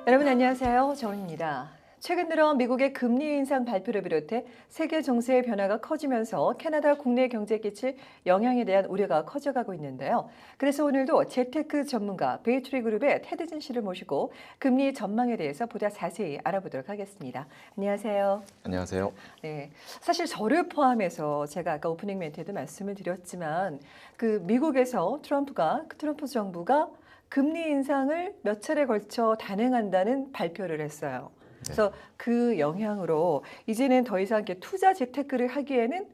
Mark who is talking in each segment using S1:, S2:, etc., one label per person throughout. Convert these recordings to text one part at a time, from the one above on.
S1: 여러분 안녕하세요. 정은입니다. 최근 들어 미국의 금리 인상 발표를 비롯해 세계 정세의 변화가 커지면서 캐나다 국내 경제에 끼칠 영향에 대한 우려가 커져가고 있는데요. 그래서 오늘도 재테크 전문가 베이트리 그룹의 테드진 씨를 모시고 금리 전망에 대해서 보다 자세히 알아보도록 하겠습니다. 안녕하세요.
S2: 안녕하세요.
S1: 네, 사실 저를 포함해서 제가 아까 오프닝 멘트에도 말씀을 드렸지만 그 미국에서 트럼프 정부가 금리 인상을 몇 차례 걸쳐 단행한다는 발표를 했어요. 그래서 그 영향으로 이제는 더 이상 이렇게 투자 재테크를 하기에는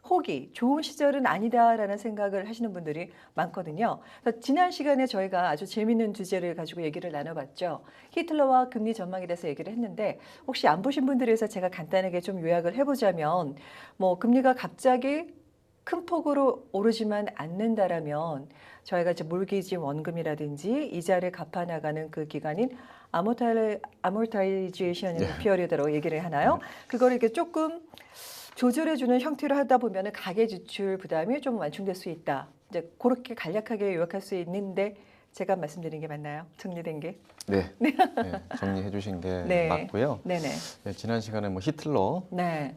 S1: 혹이 좋은 시절은 아니다라는 생각을 하시는 분들이 많거든요. 그래서 지난 시간에 저희가 아주 재밌는 주제를 가지고 얘기를 나눠봤죠. 히틀러와 금리 전망에 대해서 얘기를 했는데 혹시 안 보신 분들에 대해서 제가 간단하게 좀 요약을 해보자면 뭐 금리가 갑자기 큰 폭으로 오르지만 않는다라면 저희가 이제 몰기지 원금이라든지 이자를 갚아 나가는 그 기간인 아모타이제이션 피어리드라고 얘기를 하나요? 그걸 이렇게 조금 조절해주는 형태로 하다 보면 가계 지출 부담이 좀 완충될 수 있다. 이제 그렇게 간략하게 요약할 수 있는데 제가 말씀드린 게 맞나요? 정리된 게?
S2: 네, 정리해 주신 게
S1: 네.
S2: 맞고요.
S1: 네네.
S2: 네, 지난 시간에 뭐 히틀러
S1: 네.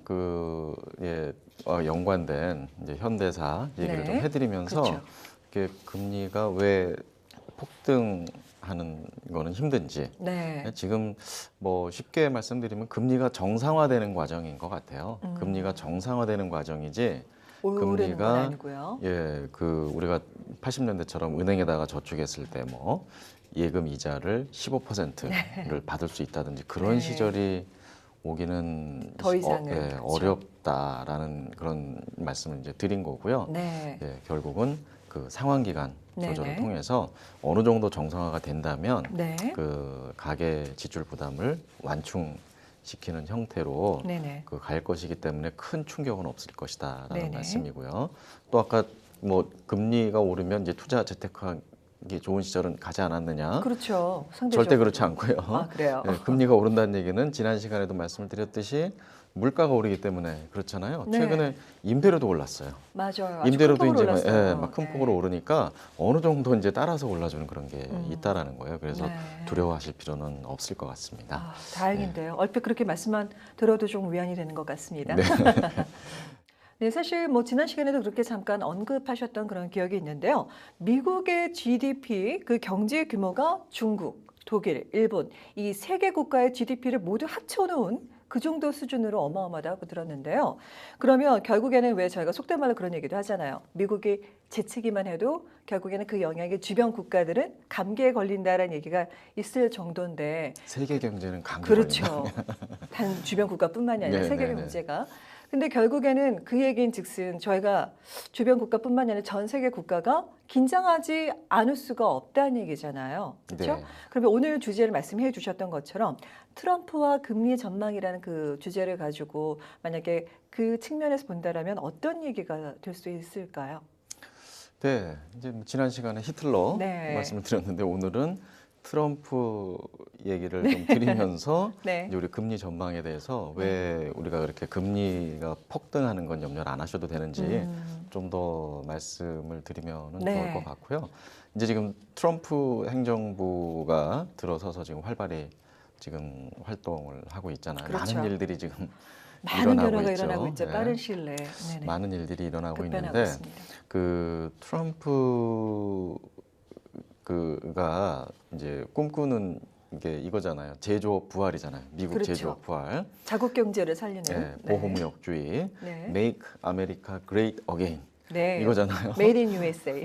S2: 연관된 이제 현대사 얘기를
S1: 네.
S2: 좀 해드리면서
S1: 그렇죠.
S2: 이게 금리가 왜 폭등하는 거는 힘든지
S1: 네.
S2: 지금 뭐 쉽게 말씀드리면 금리가 정상화되는 과정인 것 같아요. 금리가 정상화되는 과정이지
S1: 오르는 건 아니고요.
S2: 그 우리가 80년대처럼 은행에다가 저축했을 때 뭐 예금 이자를 15%를 받을 수 있다든지 그런
S1: 네.
S2: 시절이 오기는
S1: 더 이상은 그렇죠.
S2: 어렵다라는 그런 말씀을 이제 드린 거고요.
S1: 네.
S2: 결국은 그 상환 기간 조절을
S1: 네네.
S2: 통해서 어느 정도 정상화가 된다면
S1: 네.
S2: 그 가계 지출 부담을 완충시키는 형태로
S1: 네네.
S2: 그 갈 것이기 때문에 큰 충격은 없을 것이다라는
S1: 네네.
S2: 말씀이고요. 또 아까 뭐 금리가 오르면 이제 투자 재테크하기 좋은 시절은 가지 않았느냐?
S1: 그렇죠.
S2: 절대
S1: 상대적으로.
S2: 그렇지 않고요.
S1: 아, 그래요?
S2: 금리가 오른다는 얘기는 지난 시간에도 말씀을 드렸듯이 물가가 오르기 때문에 그렇잖아요.
S1: 네.
S2: 최근에 임대료도 올랐어요.
S1: 맞아요. 아주
S2: 임대료도
S1: 큰 폭으로
S2: 이제
S1: 올랐어요.
S2: 막 큰
S1: 네.
S2: 폭으로 오르니까 어느 정도 이제 따라서 올라주는 그런 게 있다라는 거예요. 그래서
S1: 네.
S2: 두려워하실 필요는 없을 것 같습니다.
S1: 아, 다행인데요. 얼핏 그렇게 말씀만 들어도 좀 위안이 되는 것 같습니다.
S2: 네.
S1: 네, 사실 뭐 지난 시간에도 그렇게 잠깐 언급하셨던 그런 기억이 있는데요. 미국의 GDP 그 경제 규모가 중국, 독일, 일본 이 세 개 국가의 GDP를 모두 합쳐놓은 그 정도 수준으로 어마어마하다고 들었는데요. 그러면 결국에는 왜 저희가 속된 말로 그런 얘기도 하잖아요. 미국이 제치기만 해도 결국에는 그 영향이 주변 국가들은 감기에 걸린다라는 얘기가 있을 정도인데
S2: 세계 경제는 감기
S1: 그렇죠.
S2: 걸린다.
S1: 단 주변 국가뿐만이 아니라
S2: 네,
S1: 세계의
S2: 네, 네.
S1: 문제가. 근데 결국에는 그 얘기인 즉슨 저희가 주변 국가뿐만이 아니라 전 세계 국가가 긴장하지 않을 수가 없다는 얘기잖아요. 그렇죠?
S2: 네.
S1: 그러면 오늘 주제를 말씀해 주셨던 것처럼 트럼프와 금리 전망이라는 그 주제를 가지고 만약에 그 측면에서 본다라면 어떤 얘기가 될 수 있을까요?
S2: 네, 이제 뭐 지난 시간에 히틀러
S1: 네.
S2: 말씀을 드렸는데 오늘은 트럼프 얘기를 좀 드리면서
S1: 네.
S2: 이제 우리 금리 전망에 대해서 왜 우리가 그렇게 금리가 폭등하는 건 염려를 안 하셔도 되는지 좀 더 말씀을 드리면
S1: 네.
S2: 좋을 것 같고요. 이제 지금 트럼프 행정부가 들어서서 지금 활발히 지금 활동을 하고 있잖아요.
S1: 그렇죠.
S2: 많은 일들이 지금
S1: 많은 변화가
S2: 있죠.
S1: 일어나고 있죠.
S2: 네.
S1: 빠른 시일 내에. 네네.
S2: 많은 일들이 일어나고
S1: 급변하고
S2: 있는데
S1: 있습니다.
S2: 그 트럼프 그가 이제 꿈꾸는 게 이거잖아요. 제조업 부활이잖아요. 미국
S1: 그렇죠.
S2: 제조업 부활.
S1: 자국 경제를 살리는
S2: 네, 보호무역주의.
S1: 네.
S2: Make America Great Again.
S1: 네.
S2: 이거잖아요.
S1: Made in USA.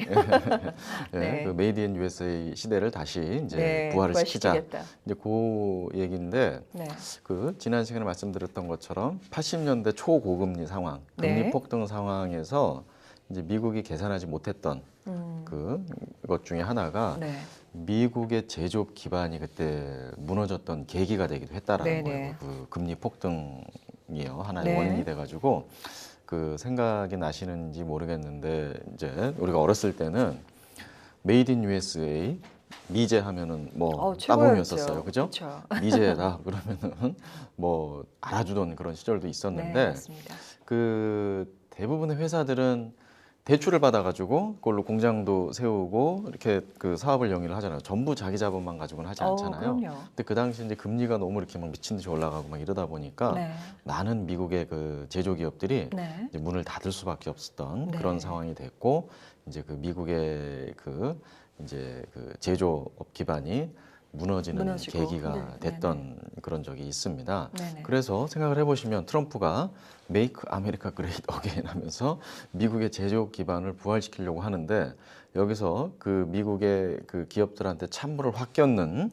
S2: 네,
S1: 네.
S2: 그 메이드 인 USA 시대를 다시 이제
S1: 네,
S2: 부활을 시키자.
S1: 부활시키겠다.
S2: 이제 그 얘기인데
S1: 네.
S2: 그 지난 시간에 말씀드렸던 것처럼 80년대 초고금리 상황, 금리
S1: 네.
S2: 폭등 상황에서 이제 미국이 계산하지 못했던 그것 중에 하나가
S1: 네.
S2: 미국의 제조업 기반이 그때 무너졌던 계기가 되기도 했다라는
S1: 네네.
S2: 거예요. 그 금리 폭등이요 하나의
S1: 네.
S2: 원인이 돼가지고 그 생각이 나시는지 모르겠는데 이제 우리가 어렸을 때는 메이드 인 USA 미제 하면은 뭐 따봉이었었어요, 그죠?
S1: 그렇죠.
S2: 미제다 그러면은 뭐 알아주던 그런 시절도
S1: 네,
S2: 있었는데
S1: 맞습니다.
S2: 그 대부분의 회사들은 대출을 받아가지고 그걸로 공장도 세우고 이렇게 그 사업을 영위를 하잖아요. 전부 자기 자본만 가지고는 하지 않잖아요.
S1: 그럼요.
S2: 근데 그 당시 이제 금리가 너무 이렇게 막 미친 듯이 올라가고 막 이러다 보니까
S1: 네.
S2: 많은 미국의 그 제조기업들이
S1: 네.
S2: 이제 문을 닫을 수밖에 없었던
S1: 네.
S2: 그런 상황이 됐고 이제 그 미국의 그 이제 그 제조업 기반이 무너지는
S1: 무너지고.
S2: 계기가
S1: 네.
S2: 됐던 그런 적이 있습니다.
S1: 네네.
S2: 그래서 생각을 해보시면 트럼프가 메이크 아메리카 그레이트 어게인 하면서 미국의 제조업 기반을 부활시키려고 하는데 여기서 그 미국의 그 기업들한테 찬물을 확 꼈는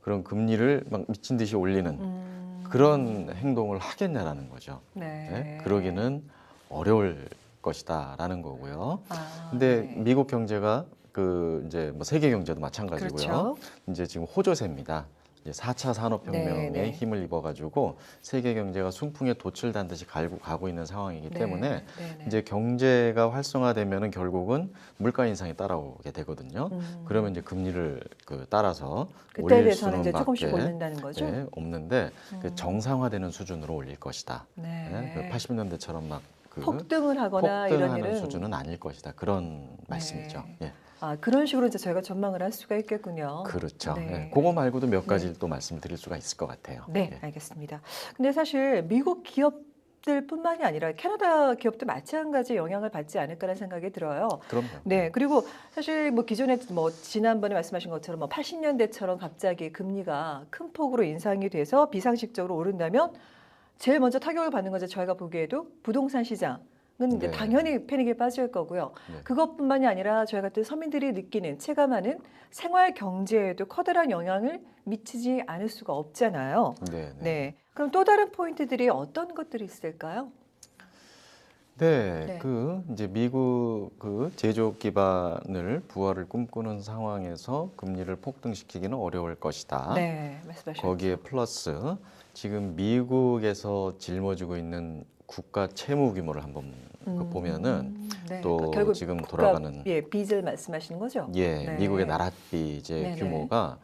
S2: 그런 금리를 막 미친 듯이 올리는 그런 행동을 하겠냐라는 거죠.
S1: 네.
S2: 네? 그러기는 어려울 것이다라는 거고요. 근데
S1: 네.
S2: 미국 경제가 그 이제 뭐 세계 경제도 마찬가지고요.
S1: 그렇죠.
S2: 이제 지금 호조세입니다. 이제 4차 산업혁명에
S1: 네, 네.
S2: 힘을 입어가지고 세계 경제가 순풍에 돛을 듯이 가고 있는 상황이기
S1: 네,
S2: 때문에
S1: 네, 네.
S2: 이제 경제가 활성화되면은 결국은 물가 인상이 따라오게 되거든요. 그러면 이제 금리를 그 따라서
S1: 그때에
S2: 올릴
S1: 대해서는
S2: 수는
S1: 이제 조금씩
S2: 밖에
S1: 올린다는 거죠.
S2: 네, 없는데 그 정상화되는 수준으로 올릴 것이다.
S1: 네.
S2: 그 80년대처럼 막그
S1: 폭등을 하거나 이런
S2: 폭등하는
S1: 일은
S2: 수준은 아닐 것이다. 그런 말씀이죠.
S1: 네.
S2: 예.
S1: 그런 식으로 이제 저희가 전망을 할 수가 있겠군요.
S2: 그렇죠.
S1: 네.
S2: 예. 그거 말고도 몇
S1: 네.
S2: 가지 또 말씀드릴 수가 있을 것 같아요.
S1: 네,
S2: 예.
S1: 알겠습니다. 근데 사실 미국 기업들뿐만이 아니라 캐나다 기업도 마찬가지 영향을 받지 않을까라는 생각이 들어요.
S2: 그럼요.
S1: 네, 그리고 사실 뭐 기존에 뭐 지난번에 말씀하신 것처럼 뭐 80년대처럼 갑자기 금리가 큰 폭으로 인상이 돼서 비상식적으로 오른다면 제일 먼저 타격을 받는 거죠. 저희가 보기에도 부동산 시장은 이제
S2: 네.
S1: 당연히 패닉에 빠질 거고요.
S2: 네.
S1: 그것뿐만이 아니라 저희 같은 서민들이 느끼는 체감하는 생활 경제에도 커다란 영향을 미치지 않을 수가 없잖아요.
S2: 네.
S1: 네. 그럼 또 다른 포인트들이 어떤 것들이 있을까요?
S2: 네,
S1: 네.
S2: 그 이제 미국 그 제조업 기반을 부활을 꿈꾸는 상황에서 금리를 폭등시키기는 어려울 것이다.
S1: 네, 말씀하셨죠.
S2: 거기에 플러스 지금 미국에서 짊어지고 있는 국가 채무 규모를 한번 그 보면은
S1: 네.
S2: 또
S1: 그러니까 결국
S2: 지금
S1: 국가,
S2: 돌아가는
S1: 예, 빚을 말씀하시는 거죠?
S2: 예,
S1: 네.
S2: 미국의 나랏빚의
S1: 네네.
S2: 규모가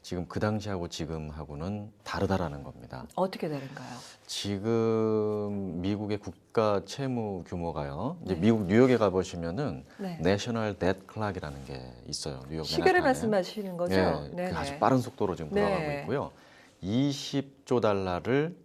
S2: 지금 그 당시하고 지금하고는 다르다라는 겁니다.
S1: 어떻게 다른가요?
S2: 지금 미국의 국가 채무 규모가요. 이제
S1: 네.
S2: 미국 뉴욕에 가보시면은
S1: 네.
S2: 내셔널 뎃 클락이라는 게 있어요. 뉴욕
S1: 시계를
S2: 맨하탄에.
S1: 말씀하시는 거죠?
S2: 예,
S1: 네네.
S2: 그 아주 빠른 속도로 지금
S1: 네.
S2: 돌아가고 있고요. 20조 달러를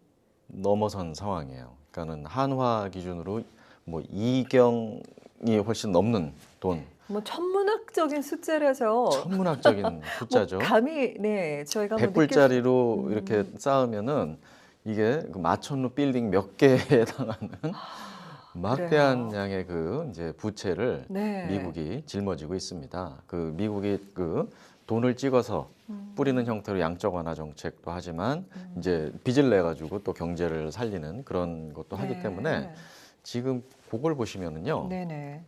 S2: 넘어선 상황이에요. 그러니까는 한화 기준으로 뭐 2경이 훨씬 넘는 돈.
S1: 뭐 천문학적인 숫자라서
S2: 천문학적인 숫자죠.
S1: 뭐 감히 네 저희가 한번 느낄
S2: 100불짜리로 이렇게 쌓으면은 이게 그 마천루 빌딩 몇 개에 해당하는 막대한
S1: 그래요.
S2: 양의 그 이제 부채를
S1: 네.
S2: 미국이 짊어지고 있습니다. 그 미국이 그 돈을 찍어서 뿌리는 형태로 양적 완화 정책도 하지만 이제 빚을 내 가지고 또 경제를 살리는 그런 것도 하기
S1: 네.
S2: 때문에 지금 그걸 보시면은요.
S1: 네네.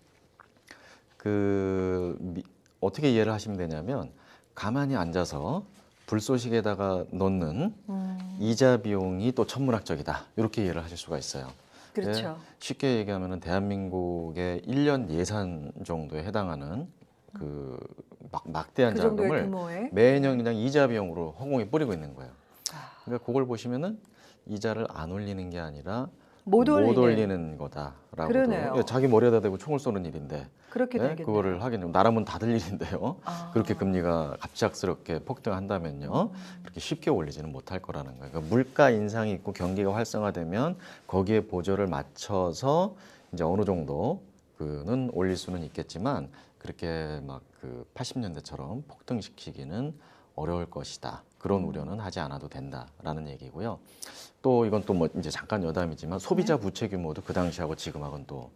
S2: 어떻게 이해를 하시면 되냐면 가만히 앉아서 불쏘시개에다가 넣는 이자 비용이 또 천문학적이다. 이렇게 이해를 하실 수가 있어요.
S1: 그렇죠.
S2: 네, 쉽게 얘기하면 대한민국의 1년 예산 정도에 해당하는 그 막대한
S1: 그 정도의
S2: 자금을
S1: 규모의
S2: 매년 그냥 이자 비용으로 허공에 뿌리고 있는 거예요.
S1: 아,
S2: 그러니까 그걸 보시면은 이자를 안 올리는 게 아니라
S1: 못 올리는
S2: 거다라고.
S1: 그러네요.
S2: 자기 머리에다 대고 총을 쏘는 일인데
S1: 그렇게
S2: 네?
S1: 되겠네요.
S2: 그거를 하긴 나라 문 닫을 일인데요.
S1: 아.
S2: 그렇게 금리가 갑작스럽게 폭등한다면요. 그렇게 쉽게 올리지는 못할 거라는 거예요. 그러니까 물가 인상이 있고 경기가 활성화되면 거기에 보조를 맞춰서 이제 어느 정도 그는 올릴 수는 있겠지만 그렇게 막 그 80년대처럼 폭등시키기는 어려울 것이다. 그런 우려는 하지 않아도 된다라는 얘기고요. 또 이건 또 뭐 이제 잠깐 여담이지만 소비자 부채 규모도 그 당시하고 지금하고는 또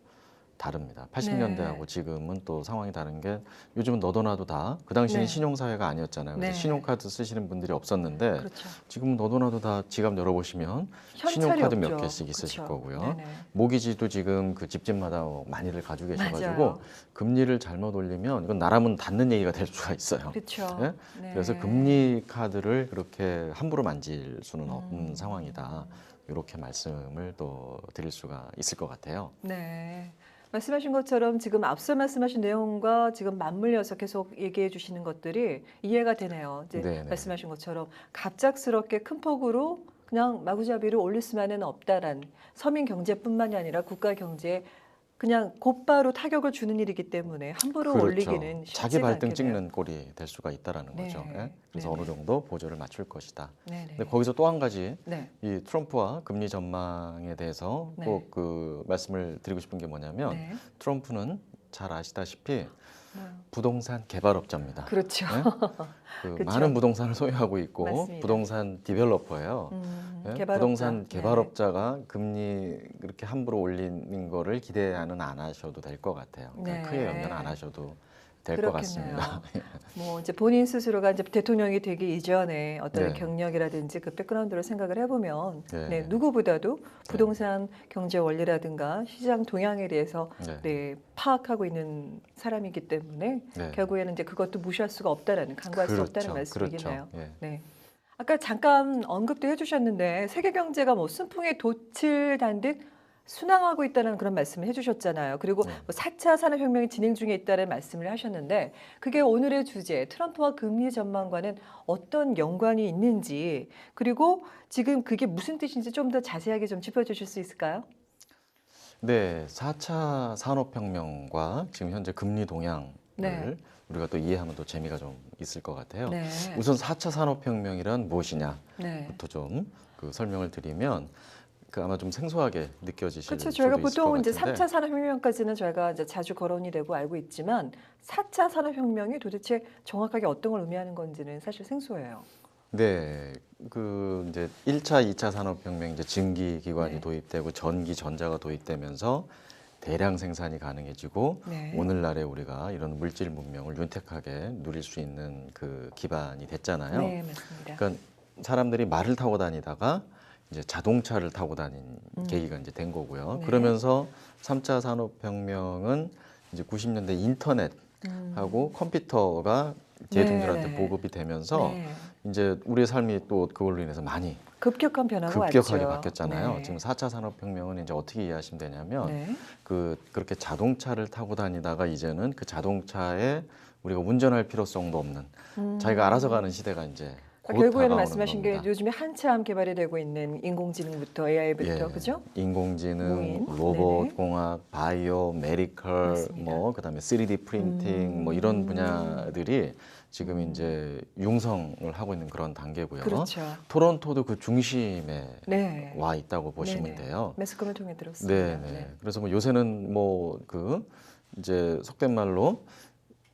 S2: 다릅니다. 80년대하고
S1: 네.
S2: 지금은 또 상황이 다른 게 요즘은 너도나도 다 그 당시는
S1: 네.
S2: 신용사회가 아니었잖아요. 그래서
S1: 네.
S2: 신용카드 쓰시는 분들이 없었는데
S1: 그렇죠.
S2: 지금은 너도나도 다 지갑 열어보시면
S1: 현찰이
S2: 신용카드 몇
S1: 없죠.
S2: 개씩 있으실
S1: 그렇죠.
S2: 거고요.
S1: 네네.
S2: 모기지도 지금 그 집집마다 많이들 가지고 계셔가지고
S1: 맞아요.
S2: 금리를 잘못 올리면 이건 나라 문 닫는 얘기가 될 수가 있어요.
S1: 그렇죠.
S2: 예?
S1: 네.
S2: 그래서 금리 카드를 그렇게 함부로 만질 수는 없는 상황이다. 이렇게 말씀을 또 드릴 수가 있을 것 같아요.
S1: 네. 말씀하신 것처럼 지금 앞서 말씀하신 내용과 지금 맞물려서 계속 얘기해 주시는 것들이 이해가 되네요. 이제
S2: 네네.
S1: 말씀하신 것처럼 갑작스럽게 큰 폭으로 그냥 마구잡이로 올릴 수만은 없다란 서민 경제뿐만이 아니라 국가 경제에 그냥 곧바로 타격을 주는 일이기 때문에 함부로
S2: 그렇죠.
S1: 올리기는
S2: 자기
S1: 쉽지가
S2: 발등
S1: 않겠네요.
S2: 찍는 꼴이 될 수가 있다라는 거죠.
S1: 네.
S2: 예? 그래서
S1: 네네.
S2: 어느 정도 보조를 맞출 것이다.
S1: 네네.
S2: 근데 거기서 또 한 가지
S1: 네.
S2: 이 트럼프와 금리 전망에 대해서
S1: 네.
S2: 꼭 그 말씀을 드리고 싶은 게 뭐냐면
S1: 네.
S2: 트럼프는 잘 아시다시피
S1: 네.
S2: 부동산 개발업자입니다.
S1: 그렇죠.
S2: 예? 그
S1: 그쵸.
S2: 많은 부동산을 소유하고 있고
S1: 맞습니다.
S2: 부동산 디벨로퍼예요. 예?
S1: 개발업자.
S2: 부동산
S1: 네.
S2: 개발업자가 금리 그렇게 함부로 올리는 거를 기대는 안 하셔도 될 것 같아요. 그러니까
S1: 네.
S2: 크게 염려는 안 하셔도 될 것
S1: 그렇겠네요.
S2: 같습니다.
S1: 뭐 이제 본인 스스로가 이제 대통령이 되기 이전에 어떤
S2: 네.
S1: 경력이라든지 그 백그라운드를 생각을 해보면
S2: 네.
S1: 네, 누구보다도 부동산 경제 원리라든가 시장 동향에 대해서
S2: 네.
S1: 네, 파악하고 있는 사람이기 때문에
S2: 네.
S1: 결국에는 이제 그것도 무시할 수가 없다라는 간과할 수 없다는
S2: 그렇죠.
S1: 말씀이겠네요.
S2: 예.
S1: 네. 아까 잠깐 언급도 해주셨는데 세계 경제가 뭐 순풍에 돛을 단 듯 순항하고 있다는 그런 말씀을 해주셨잖아요. 그리고
S2: 네.
S1: 뭐 4차 산업혁명이 진행 중에 있다는 말씀을 하셨는데 그게 오늘의 주제 트럼프와 금리 전망과는 어떤 연관이 있는지 그리고 지금 그게 무슨 뜻인지 좀 더 자세하게 좀 짚어주실 수 있을까요?
S2: 네, 4차 산업혁명과 지금 현재 금리 동향을
S1: 네.
S2: 우리가 또 이해하면 또 재미가 좀 있을 것 같아요.
S1: 네.
S2: 우선 4차 산업혁명이란 무엇이냐부터
S1: 네.
S2: 좀 그 설명을 드리면 그 아마 좀 생소하게 느껴지실
S1: 그렇죠.
S2: 수도
S1: 저희가
S2: 있을 것
S1: 보통 이제
S2: 같은데
S1: 3차 산업혁명까지는 저희가 이제 자주 거론이 되고 알고 있지만 4차 산업혁명이 도대체 정확하게 어떤 걸 의미하는 건지는 사실 생소해요.
S2: 네, 그 이제 1차, 2차 산업혁명 이제 증기 기관이
S1: 네.
S2: 도입되고 전기, 전자가 도입되면서 대량 생산이 가능해지고
S1: 네.
S2: 오늘날에 우리가 이런 물질 문명을 윤택하게 누릴 수 있는 그 기반이 됐잖아요.
S1: 네, 맞습니다.
S2: 그러니까 사람들이 말을 타고 다니다가 이제 자동차를 타고 다닌 계기가 이제 된 거고요.
S1: 네.
S2: 그러면서 3차 산업혁명은 이제 90년대 인터넷하고 컴퓨터가 대중들한테
S1: 네.
S2: 보급이 되면서
S1: 네.
S2: 이제 우리의 삶이 또 그걸로 인해서 많이
S1: 급격한 변화가
S2: 급격하게
S1: 왔죠.
S2: 바뀌었잖아요.
S1: 네.
S2: 지금 4차 산업혁명은 이제 어떻게 이해하시면 되냐면
S1: 네.
S2: 그렇게 자동차를 타고 다니다가 이제는 그 자동차에 우리가 운전할 필요성도 없는 자기가 알아서 가는 시대가 이제 곧
S1: 결국에는
S2: 다가오는
S1: 말씀하신
S2: 겁니다.
S1: 게 요즘에 한참 개발이 되고 있는 인공지능부터 AI부터
S2: 예,
S1: 그죠?
S2: 인공지능,
S1: 무인.
S2: 로봇
S1: 네네.
S2: 공학, 바이오, 메디컬,
S1: 맞습니다.
S2: 뭐 그다음에 3D 프린팅, 뭐 이런 분야들이 지금 이제 융성을 하고 있는 그런 단계고요.
S1: 그렇죠.
S2: 토론토도 그 중심에
S1: 네.
S2: 와 있다고 보시면
S1: 네네.
S2: 돼요.
S1: 매스컴을 통해 들었습니다.
S2: 네. 그래서 뭐 요새는 뭐 그 이제 속된 말로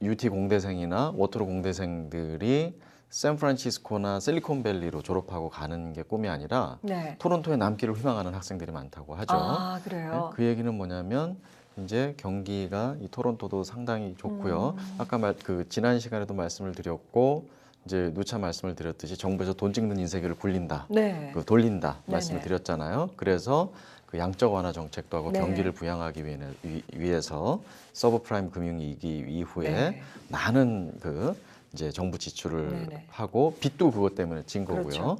S2: UT 공대생이나 워터로 공대생들이 샌프란시스코나 실리콘밸리로 졸업하고 가는 게 꿈이 아니라
S1: 네.
S2: 토론토에 남기를 희망하는 학생들이 많다고 하죠.
S1: 아,
S2: 네,
S1: 그래요.
S2: 그 얘기는 뭐냐면 이제 경기가 이 토론토도 상당히 좋고요. 아까 그 지난 시간에도 말씀을 드렸고 이제 누차 말씀을 드렸듯이 정부에서 돈 찍는 인세기를 굴린다,
S1: 네.
S2: 그 돌린다 말씀을
S1: 네네.
S2: 드렸잖아요. 그래서 그 양적 완화 정책도 하고
S1: 네.
S2: 경기를 부양하기 위해서 서브프라임 금융위기 이후에
S1: 네.
S2: 많은 그 이제 정부 지출을
S1: 네네.
S2: 하고 빚도 그것 때문에 진 거고요.
S1: 그렇죠.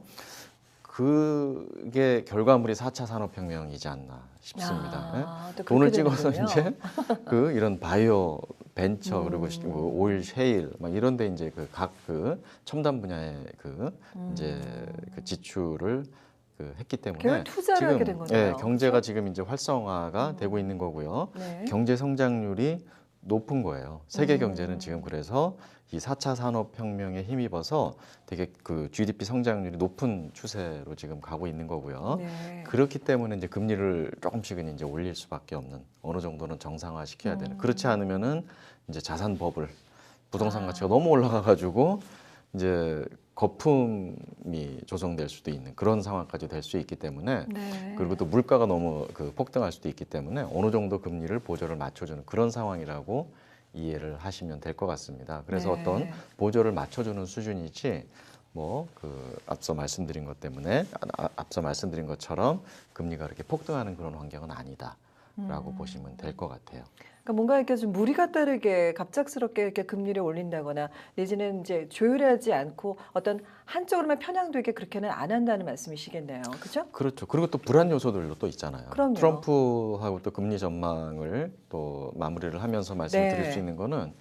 S2: 그게 결과물이 4차 산업혁명이지 않나 싶습니다.
S1: 아, 또
S2: 돈을
S1: 그렇게
S2: 찍어서
S1: 되는군요.
S2: 이제 그 이런 바이오 벤처 그리고 뭐 오일 셰일 막 이런 데 이제 그 각 그 첨단 분야의 그 이제 그 지출을 그 했기 때문에
S1: 결국 투자를
S2: 지금
S1: 하게 된 거네요.
S2: 경제가 지금 이제 활성화가 되고 있는 거고요.
S1: 네.
S2: 경제 성장률이 높은 거예요. 세계 경제는 지금 그래서 이 4차 산업혁명에 힘입어서 되게 그 GDP 성장률이 높은 추세로 지금 가고 있는 거고요.
S1: 네.
S2: 그렇기 때문에 이제 금리를 조금씩은 이제 올릴 수밖에 없는 어느 정도는 정상화 시켜야 되는. 그렇지 않으면은 이제 자산 버블, 부동산 가치가 너무 올라가 가지고 이제 거품이 조성될 수도 있는 그런 상황까지 될 수 있기 때문에
S1: 네.
S2: 그리고 또 물가가 너무 그 폭등할 수도 있기 때문에 어느 정도 금리를 보조를 맞춰주는 그런 상황이라고 이해를 하시면 될 것 같습니다. 그래서
S1: 네.
S2: 어떤 보조를 맞춰주는 수준이지 뭐 그 앞서 말씀드린 것 때문에 앞서 말씀드린 것처럼 금리가 그렇게 폭등하는 그런 환경은 아니다라고 보시면 될 것 같아요.
S1: 그러니까 뭔가 이렇게 좀 무리가 따르게 갑작스럽게 이렇게 금리를 올린다거나 내지는 이제 조율하지 않고 어떤 한쪽으로만 편향되게 그렇게는 안 한다는 말씀이시겠네요. 그렇죠?
S2: 그렇죠. 그리고 또 불안 요소들도 또 있잖아요.
S1: 그럼요.
S2: 트럼프하고 또 금리 전망을 또 마무리를 하면서 말씀을
S1: 네.
S2: 드릴 수 있는 거는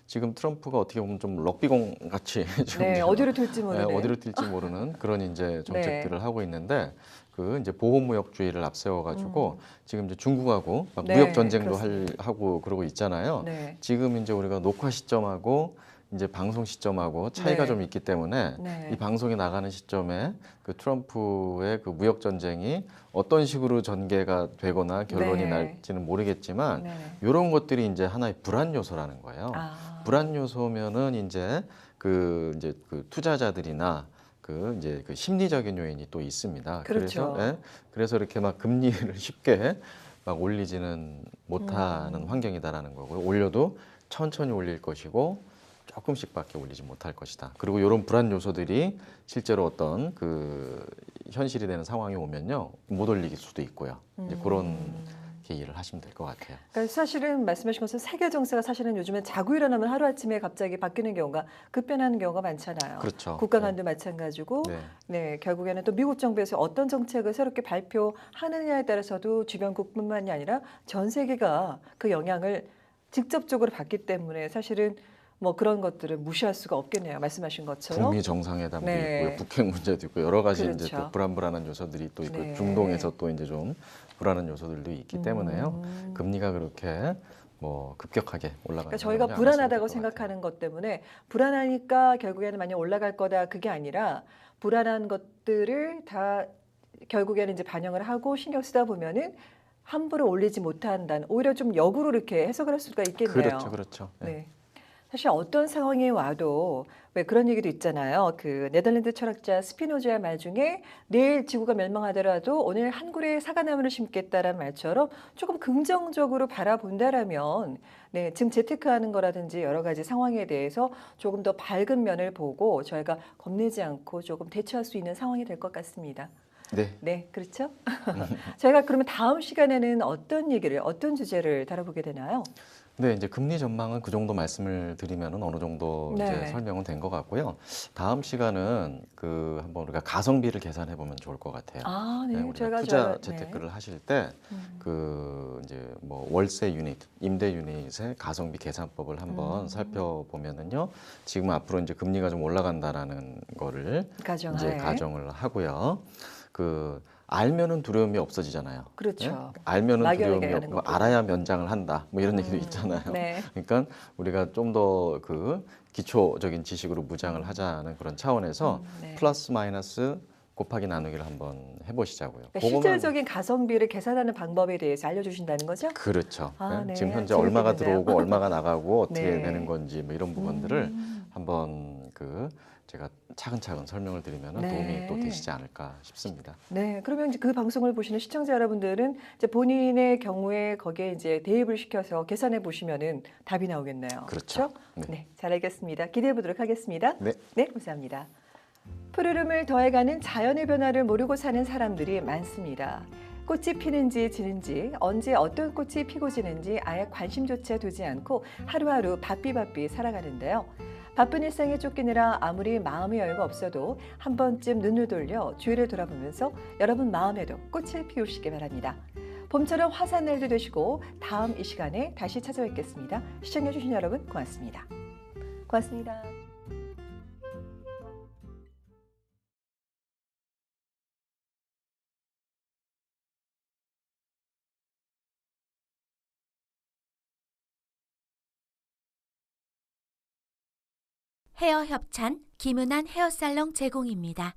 S2: 지금 트럼프가 어떻게 보면 좀 럭비공 같이 좀
S1: 네,
S2: 이제
S1: 어디로 튈지 모르는.
S2: 어디로 튈지 모르는 그런 이제 정책들을
S1: 네.
S2: 하고 있는데 그 이제 보호무역주의를 앞세워가지고 지금 이제 중국하고 막
S1: 네,
S2: 무역 전쟁도
S1: 그렇습니다.
S2: 하고 그러고 있잖아요.
S1: 네.
S2: 지금 이제 우리가 녹화 시점하고 이제 방송 시점하고 차이가
S1: 네.
S2: 좀 있기 때문에
S1: 네.
S2: 이 방송이 나가는 시점에 그 트럼프의 그 무역 전쟁이 어떤 식으로 전개가 되거나 결론이
S1: 네.
S2: 날지는 모르겠지만
S1: 네.
S2: 이런 것들이 이제 하나의 불안 요소라는 거예요.
S1: 아.
S2: 불안 요소면은 이제 그 투자자들이나 그 이제 그 심리적인 요인이 또 있습니다.
S1: 그렇죠.
S2: 그래서 이렇게 막 금리를 쉽게 막 올리지는 못하는 환경이다라는 거고요. 올려도 천천히 올릴 것이고 조금씩밖에 올리지 못할 것이다. 그리고 이런 불안 요소들이 실제로 어떤 그 현실이 되는 상황이 오면요 못 올릴 수도 있고요. 이제 그런 일을 하시면 될 것 같아요.
S1: 그러니까 사실은 말씀하신 것처럼 세계 정세가 사실은 요즘에 자고 일어나면 하루아침에 갑자기 바뀌는 경우가 급변하는 경우가 많잖아요.
S2: 그렇죠.
S1: 국가 간도 마찬가지고
S2: 네.
S1: 네, 결국에는 또 미국 정부에서 어떤 정책을 새롭게 발표하느냐에 따라서도 주변국뿐만이 아니라 전 세계가 그 영향을 직접적으로 받기 때문에 사실은 뭐 그런 것들을 무시할 수가 없겠네요. 말씀하신 것처럼.
S2: 북미 정상회담도
S1: 네.
S2: 있고요, 북핵 문제도 있고 여러 가지 이제
S1: 그렇죠.
S2: 또 불안한 요소들이 또 있고
S1: 네.
S2: 중동에서 또 이제 좀 불안한 요소들도 있기 때문에요.
S1: 음.
S2: 금리가 그렇게 뭐 급격하게 올라가는
S1: 그러니까 저희가 불안하다고 생각하는 것 때문에 불안하니까 결국에는 많이 올라갈 거다 그게 아니라 불안한 것들을 다 결국에는 이제 반영을 하고 신경 쓰다 보면은 함부로 올리지 못한다는 오히려 좀 역으로 이렇게 해석을 할 수가 있겠네요.
S2: 그렇죠, 그렇죠. 네.
S1: 네. 사실 어떤 상황이 와도 왜 그런 얘기도 있잖아요. 그 네덜란드 철학자 스피노자의 말 중에 내일 지구가 멸망하더라도 오늘 한 그루의 사과나무를 심겠다라는 말처럼 조금 긍정적으로 바라본다라면 네, 지금 재테크하는 거라든지 여러 가지 상황에 대해서 조금 더 밝은 면을 보고 저희가 겁내지 않고 조금 대처할 수 있는 상황이 될 것 같습니다.
S2: 네.
S1: 네, 그렇죠? 저희가 그러면 다음 시간에는 어떤 얘기를, 어떤 주제를 다뤄보게 되나요?
S2: 네, 이제 금리 전망은 그 정도 말씀을 드리면은 어느 정도
S1: 네.
S2: 이제 설명은 된 것 같고요. 다음 시간은 그 한번 우리가 가성비를 계산해 보면 좋을 것 같아요.
S1: 아, 네,
S2: 우리가
S1: 제가
S2: 투자 재테크를 하실 때
S1: 음.
S2: 그 이제 뭐 월세 유닛, 임대 유닛의 가성비 계산법을 한번 살펴보면은요. 지금 앞으로 이제 금리가 좀 올라간다라는 거를
S1: 가정하에.
S2: 이제 가정을 하고요. 그 알면은 두려움이 없어지잖아요.
S1: 그렇죠.
S2: 예? 알면은
S1: 막연하게
S2: 두려움이
S1: 하는
S2: 없고
S1: 것보다.
S2: 알아야 면장을 한다. 뭐 이런 얘기도 있잖아요.
S1: 네.
S2: 그러니까 우리가 좀 더 그 기초적인 지식으로 무장을 하자는 그런 차원에서
S1: 네.
S2: 플러스 마이너스 곱하기 나누기를 한번 해보시자고요.
S1: 그러니까
S2: 그거만-
S1: 실질적인 가성비를 계산하는 방법에 대해서 알려주신다는 거죠?
S2: 그렇죠.
S1: 아,
S2: 예?
S1: 네.
S2: 지금 현재 얼마가
S1: 재밌겠는데요?
S2: 들어오고 얼마가 나가고 어떻게
S1: 네.
S2: 되는 건지 뭐 이런 부분들을 한번 그 제가 차근차근 설명을 드리면
S1: 네.
S2: 도움이 또 되시지 않을까 싶습니다.
S1: 네, 그러면 이제 그 방송을 보시는 시청자 여러분들은 이제 본인의 경우에 거기에 이제 대입을 시켜서 계산해 보시면은 답이 나오겠네요.
S2: 그렇죠.
S1: 그렇죠?
S2: 네.
S1: 네, 잘 알겠습니다. 기대해 보도록 하겠습니다.
S2: 네.
S1: 네, 감사합니다. 푸르름을 더해가는 자연의 변화를 모르고 사는 사람들이 많습니다. 꽃이 피는지 지는지 언제 어떤 꽃이 피고 지는지 아예 관심조차 두지 않고 하루하루 바삐 살아가는데요. 바쁜 일상에 쫓기느라 아무리 마음의 여유가 없어도 한 번쯤 눈을 돌려 주위를 돌아보면서 여러분 마음에도 꽃을 피우시기 바랍니다. 봄처럼 화사한 날도 되시고 다음 이 시간에 다시 찾아뵙겠습니다. 시청해주신 여러분 고맙습니다. 고맙습니다.
S3: 헤어 협찬 김은한 헤어살롱 제공입니다.